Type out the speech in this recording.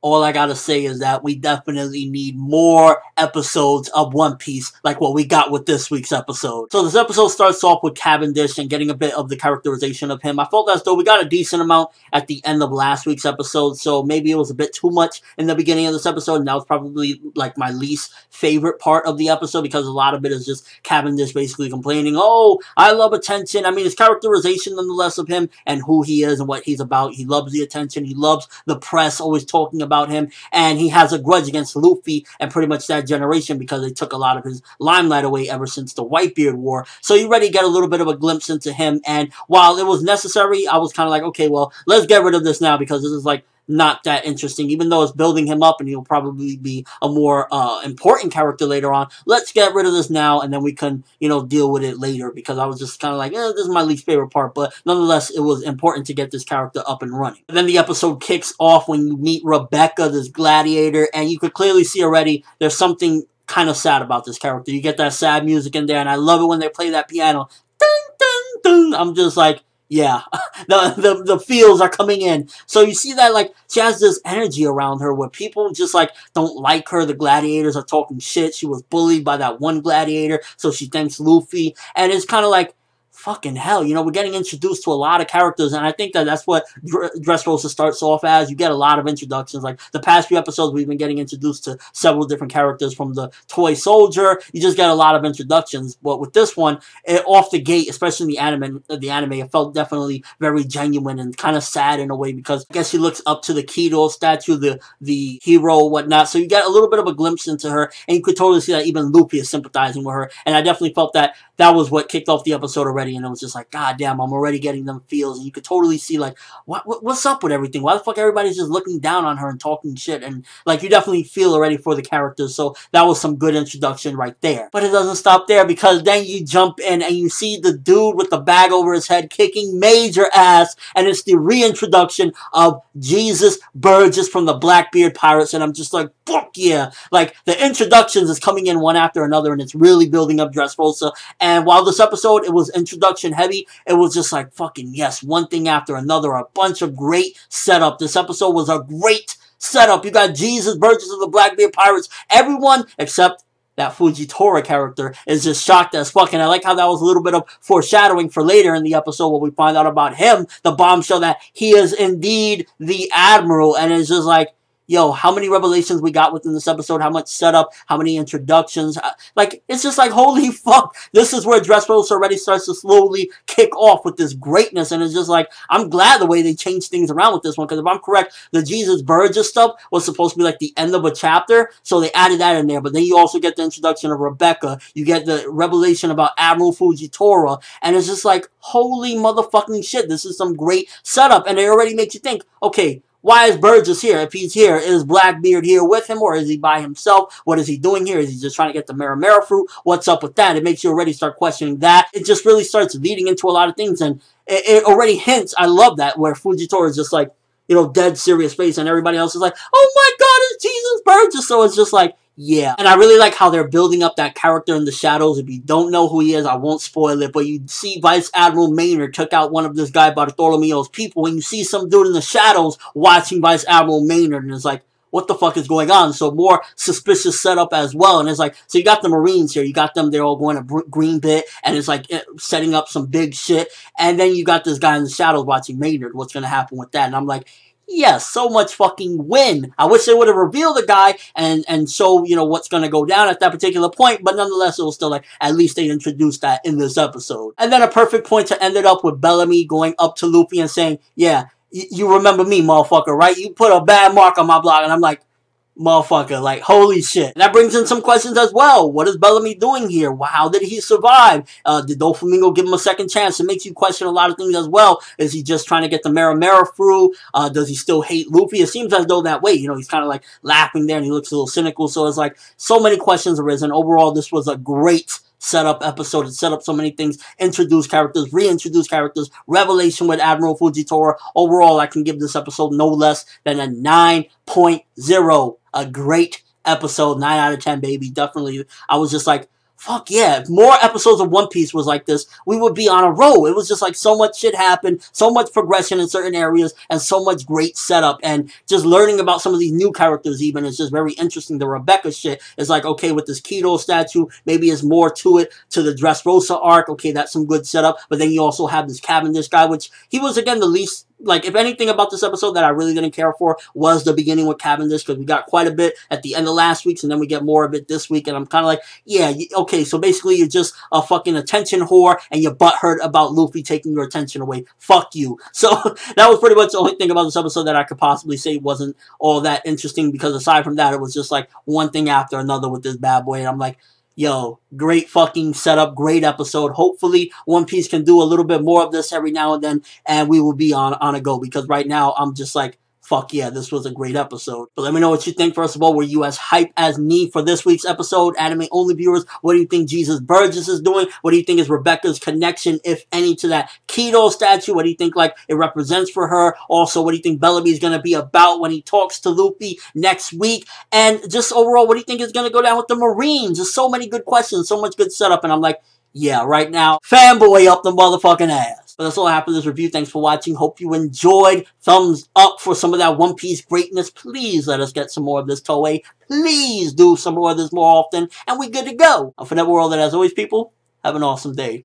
All I gotta say is that we definitely need more episodes of One Piece like what we got with this week's episode. So this episode starts off with Cavendish and getting a bit of the characterization of him. I felt as though we got a decent amount at the end of last week's episode, so maybe it was a bit too much in the beginning of this episode, and that was probably like my least favorite part of the episode because a lot of it is just Cavendish basically complaining, oh, I love attention. I mean, his characterization nonetheless of him and who he is and what he's about. He loves the attention. He loves the press always talking about him, and he has a grudge against Luffy and pretty much that generation because they took a lot of his limelight away ever since the Whitebeard War. So you already get a little bit of a glimpse into him, and while it was necessary, I was kind of like, okay, well, let's get rid of this now because this is like not that interesting, even though it's building him up and he'll probably be a more important character later on. Let's get rid of this now and then we can, you know, deal with it later, because I was just kind of like, this is my least favorite part, but nonetheless, it was important to get this character up and running. And then the episode kicks off when you meet Rebecca, this gladiator, and you could clearly see already there's something kind of sad about this character. You get that sad music in there, and I love it when they play that piano. Dun, dun, dun. I'm just like, yeah, the feels are coming in. So you see that, like, she has this energy around her where people just, like, don't like her. The gladiators are talking shit. She was bullied by that one gladiator, so she thanks Luffy. And it's kind of like, fucking hell, you know, we're getting introduced to a lot of characters, and I think that that's what Dressrosa starts off as. You get a lot of introductions. Like, the past few episodes, we've been getting introduced to several different characters from the toy soldier. You just get a lot of introductions, but with this one, off the gate, especially in the anime, it felt definitely very genuine and kind of sad in a way, because I guess she looks up to the Kido statue, the hero, whatnot, so you get a little bit of a glimpse into her, and you could totally see that even Luffy is sympathizing with her, and I definitely felt that that was what kicked off the episode already, and it was just like, god damn, I'm already getting them feels, and you could totally see, like, what's up with everything? Why the fuck everybody's just looking down on her and talking shit? And, like, you definitely feel already for the characters, so that was some good introduction right there. But it doesn't stop there, because then you jump in and you see the dude with the bag over his head kicking major ass, and it's the reintroduction of Jesus Burgess from the Blackbeard Pirates, and I'm just like, fuck yeah! Like, the introductions is coming in one after another, and it's really building up Dressrosa. And while this episode, it was introduction heavy, it was just like, fucking yes, one thing after another, a bunch of great setup. This episode was a great setup. You got Jesus Burgess of the Blackbeard Pirates. Everyone except that Fujitora character is just shocked as fuck, and I like how that was a little bit of foreshadowing for later in the episode when we find out about him, the bombshell that he is indeed the Admiral, and it's just like, yo, how many revelations we got within this episode, how much setup, how many introductions, like, it's just like, holy fuck, this is where Dressrosa already starts to slowly kick off with this greatness, and it's just like, I'm glad the way they changed things around with this one, because if I'm correct, the Jesus Burgess stuff was supposed to be like the end of a chapter, so they added that in there, but then you also get the introduction of Rebecca, you get the revelation about Admiral Fujitora, and it's just like, holy motherfucking shit, this is some great setup, and it already makes you think, okay, why is Burgess here? If he's here, is Blackbeard here with him, or is he by himself? What is he doing here? Is he just trying to get the Mera fruit? What's up with that? It makes you already start questioning that. It just really starts leading into a lot of things, and it already hints, I love that, where Fujitora is just like, you know, dead serious face, and everybody else is like, oh my god, it's Jesus Burgess! So it's just like, yeah. And I really like how they're building up that character in the shadows. If you don't know who he is, I won't spoil it, but you see Vice Admiral Maynard took out one of this guy Bartolomeo's people, and you see some dude in the shadows watching Vice Admiral Maynard, and it's like, what the fuck is going on? So more suspicious setup as well, and it's like, so you got the Marines here, you got them, they're all going to Green Bit, and it's like setting up some big shit, and then you got this guy in the shadows watching Maynard, what's going to happen with that? And I'm like, yes, so much fucking win. I wish they would have revealed the guy and show, you know, what's going to go down at that particular point, but nonetheless, it was still like, at least they introduced that in this episode. And then a perfect point to end it up with Bellamy going up to Luffy and saying, yeah, you remember me, motherfucker, right? You put a bad mark on my blog, and I'm like, motherfucker, like, holy shit. And that brings in some questions as well. What is Bellamy doing here? How did he survive? Did Doflamingo give him a second chance? It makes you question a lot of things as well. Is he just trying to get the Mera through? Does he still hate Luffy? It seems as though that way. You know, he's kind of like laughing there, and he looks a little cynical. So it's like, so many questions arisen. Overall, this was a great setup episode. It set up so many things, introduced characters, reintroduced characters, revelation with Admiral Fujitora. Overall, I can give this episode no less than a 9.0. A great episode, 9 out of 10, baby. Definitely, I was just like, fuck yeah, if more episodes of One Piece was like this, we would be on a roll. It was just like so much shit happened, so much progression in certain areas, and so much great setup, and just learning about some of these new characters even is just very interesting. The Rebecca shit is like, okay, with this Keto statue, maybe there's more to it, to the Dressrosa arc, okay, that's some good setup, but then you also have this Cavendish guy, which he was, again, the least, like, if anything about this episode that I really didn't care for was the beginning with Cavendish, because we got quite a bit at the end of last week's, and then we get more of it this week, and I'm kind of like, yeah, okay, so basically you're just a fucking attention whore, and you're butthurt about Luffy taking your attention away. Fuck you. So, that was pretty much the only thing about this episode that I could possibly say wasn't all that interesting, because aside from that, it was just like one thing after another with this bad boy, and I'm like, yo, great fucking setup, great episode. Hopefully, One Piece can do a little bit more of this every now and then, and we will be on a go, because right now, I'm just like, fuck yeah, this was a great episode. But let me know what you think. First of all, were you as hyped as me for this week's episode? Anime-only viewers, what do you think Jesus Burgess is doing? What do you think is Rebecca's connection, if any, to that Keto statue? What do you think, like, it represents for her? Also, what do you think Bellamy is going to be about when he talks to Luffy next week? And just overall, what do you think is going to go down with the Marines? Just so many good questions, so much good setup, and I'm like, yeah, right now, fanboy up the motherfucking ass. But that's all I have for this review. Thanks for watching. Hope you enjoyed. Thumbs up for some of that One Piece greatness. Please let us get some more of this Toei. Please do some more of this more often. And we're good to go. I'm ForneverWorld, and as always, people, have an awesome day.